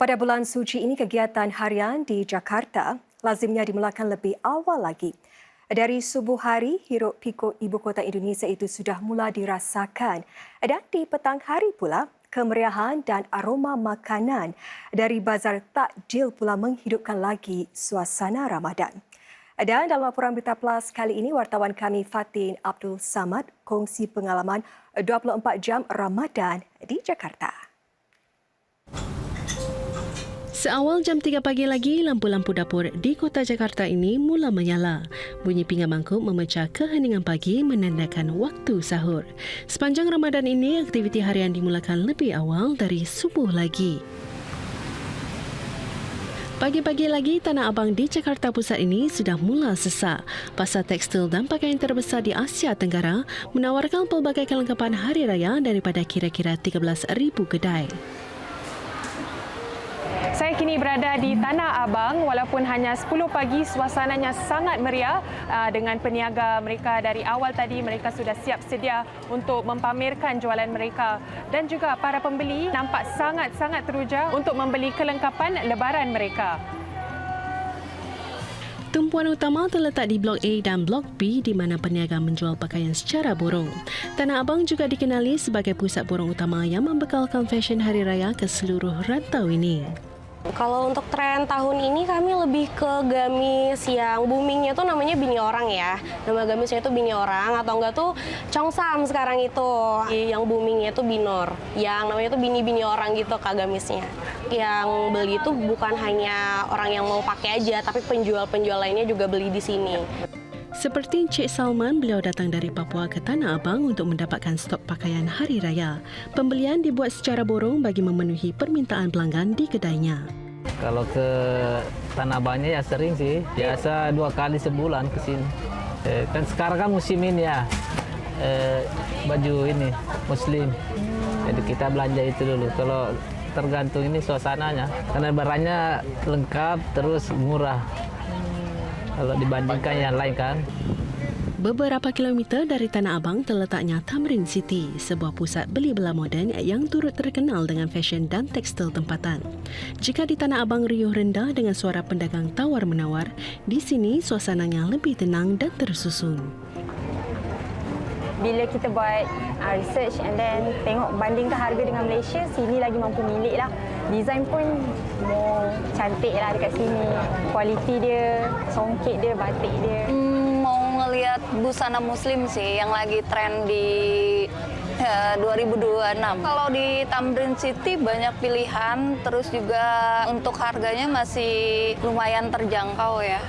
Pada bulan suci ini, kegiatan harian di Jakarta lazimnya dimulakan lebih awal lagi. Dari subuh hari, hiruk pikuk ibu kota Indonesia itu sudah mula dirasakan. Dan di petang hari pula, kemeriahan dan aroma makanan dari Bazar Takjil pula menghidupkan lagi suasana Ramadan. Dan dalam laporan Berita Plus kali ini, wartawan kami Fatin Abdul Samad kongsi pengalaman 24 jam Ramadan di Jakarta. Seawal jam 3 pagi lagi, lampu-lampu dapur di kota Jakarta ini mula menyala. Bunyi pinggan mangkuk memecah keheningan pagi menandakan waktu sahur. Sepanjang Ramadan ini, aktiviti harian dimulakan lebih awal dari subuh lagi. Pagi-pagi lagi, Tanah Abang di Jakarta Pusat ini sudah mula sesak. Pasar tekstil dan pakaian terbesar di Asia Tenggara menawarkan pelbagai kelengkapan hari raya daripada kira-kira 13,000 kedai. Saya kini berada di Tanah Abang. Walaupun hanya 10 pagi, suasananya sangat meriah. Dengan peniaga mereka dari awal tadi, mereka sudah siap sedia untuk mempamerkan jualan mereka. Dan juga para pembeli nampak sangat-sangat teruja untuk membeli kelengkapan lebaran mereka. Tumpuan utama terletak di Blok A dan Blok B di mana peniaga menjual pakaian secara borong. Tanah Abang juga dikenali sebagai pusat borong utama yang membekalkan fashion hari raya ke seluruh rantau ini. Kalau untuk tren tahun ini kami lebih ke gamis yang boomingnya tuh namanya bini orang ya. Nama gamisnya itu bini orang atau enggak tuh congsam sekarang itu. Yang boomingnya itu binor. Yang namanya tuh bini-bini orang gitu kak gamisnya. Yang beli itu bukan hanya orang yang mau pakai aja, tapi penjual-penjual lainnya juga beli di sini. Seperti Encik Salman, beliau datang dari Papua ke Tanah Abang untuk mendapatkan stok pakaian hari raya. Pembelian dibuat secara borong bagi memenuhi permintaan pelanggan di kedainya. Kalau ke Tanah Abangnya ya sering sih, biasa 2 kali sebulan ke sini. Kan sekarang kan musim ini ya, baju ini Muslim. Jadi kita belanja itu dulu. Kalau tergantung ini suasananya, karena barangnya lengkap terus murah. Kalau dibandingkan yang lain kan. Beberapa kilometer dari Tanah Abang terletaknya Tamrin City, sebuah pusat beli belah moden yang turut terkenal dengan fashion dan tekstil tempatan. Jika di Tanah Abang riuh rendah dengan suara pedagang tawar-menawar, di sini suasananya lebih tenang dan tersusun. Bila kita buat research and then tengok bandingkan harga dengan Malaysia, sini lagi mampu milik lah. Design pun more cantik lah dekat sini. Kualiti dia, songket dia, batik dia. Mau ngelihat busana muslim sih yang lagi tren di 2026. Kalau di Tamrin City banyak pilihan, terus juga untuk harganya masih lumayan terjangkau ya.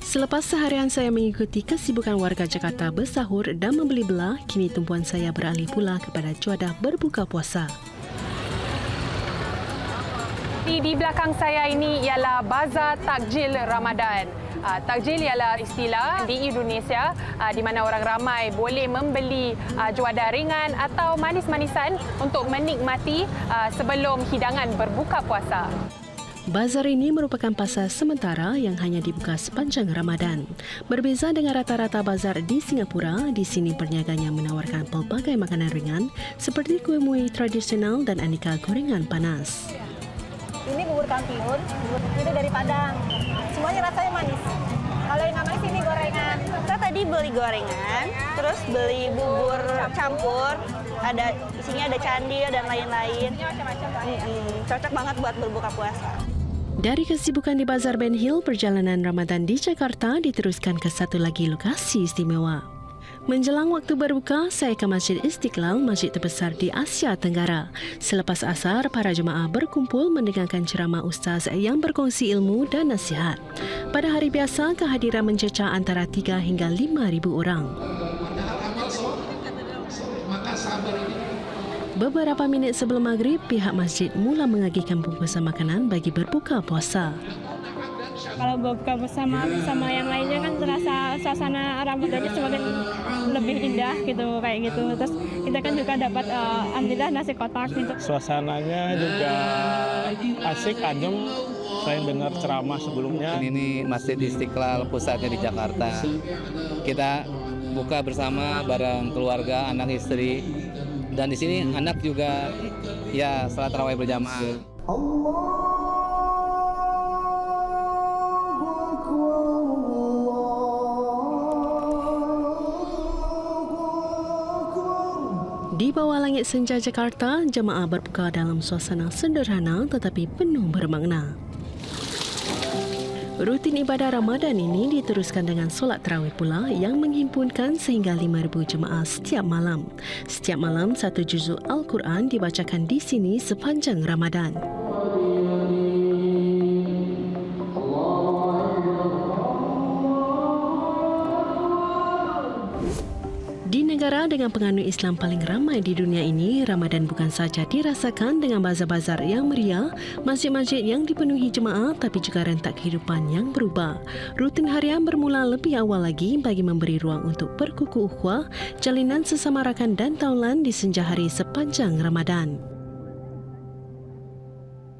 Selepas seharian saya mengikuti kesibukan warga Jakarta bersahur dan membeli belah, kini tumpuan saya beralih pula kepada cuadah berbuka puasa. Di belakang saya ini ialah Bazar Takjil Ramadan. Takjil ialah istilah di Indonesia di mana orang ramai boleh membeli juadah ringan atau manis-manisan untuk menikmati sebelum hidangan berbuka puasa. Bazar ini merupakan pasar sementara yang hanya dibuka sepanjang Ramadan. Berbeza dengan rata-rata bazar di Singapura, di sini perniaganya menawarkan pelbagai makanan ringan seperti kuih muih tradisional dan aneka gorengan panas. Ini bubur kampiun, itu dari Padang. Semuanya rasanya manis. Kalau yang nggak manis ini gorengan. Kita tadi beli gorengan, terus beli bubur campur, isinya ada candil dan lain-lain. Cocok banget buat berbuka puasa. Dari kesibukan di Bazar Ben Hill, perjalanan Ramadan di Jakarta diteruskan ke satu lagi lokasi istimewa. Menjelang waktu berbuka, saya ke Masjid Istiqlal, masjid terbesar di Asia Tenggara. Selepas asar, para jemaah berkumpul mendengarkan ceramah ustaz yang berkongsi ilmu dan nasihat. Pada hari biasa, kehadiran mencecah antara 3 hingga 5,000 orang. Beberapa minit sebelum maghrib, pihak masjid mula mengagihkan bungkusan makanan bagi berbuka puasa. Kalau berbuka bersama yang lainnya kan terasa suasana Ramadannya semakin lebih indah gitu kayak gitu. Terus kita kan juga dapat alhamdulillah nasi kotak gitu. Suasananya juga asik, adem. Saya dengar ceramah sebelumnya. Ini Masjid Istiqlal pusatnya di Jakarta. Kita buka bersama bareng keluarga, anak istri. Dan di sini anak juga ya salat tarawih berjamaah. Di bawah langit senja Jakarta, jemaah berbuka dalam suasana sederhana tetapi penuh bermakna. Rutin ibadah Ramadan ini diteruskan dengan solat tarawih pula yang menghimpunkan sehingga 5,000 jemaah setiap malam. Setiap malam, 1 juzuk Al-Quran dibacakan di sini sepanjang Ramadan. Di negara dengan penganut Islam paling ramai di dunia ini, Ramadan bukan saja dirasakan dengan bazar-bazar yang meriah, masjid-masjid yang dipenuhi jemaah, tapi juga rentak kehidupan yang berubah. Rutin harian bermula lebih awal lagi bagi memberi ruang untuk berkukuh ukhuwah, jalinan sesama rakan dan taulan di senja hari sepanjang Ramadan.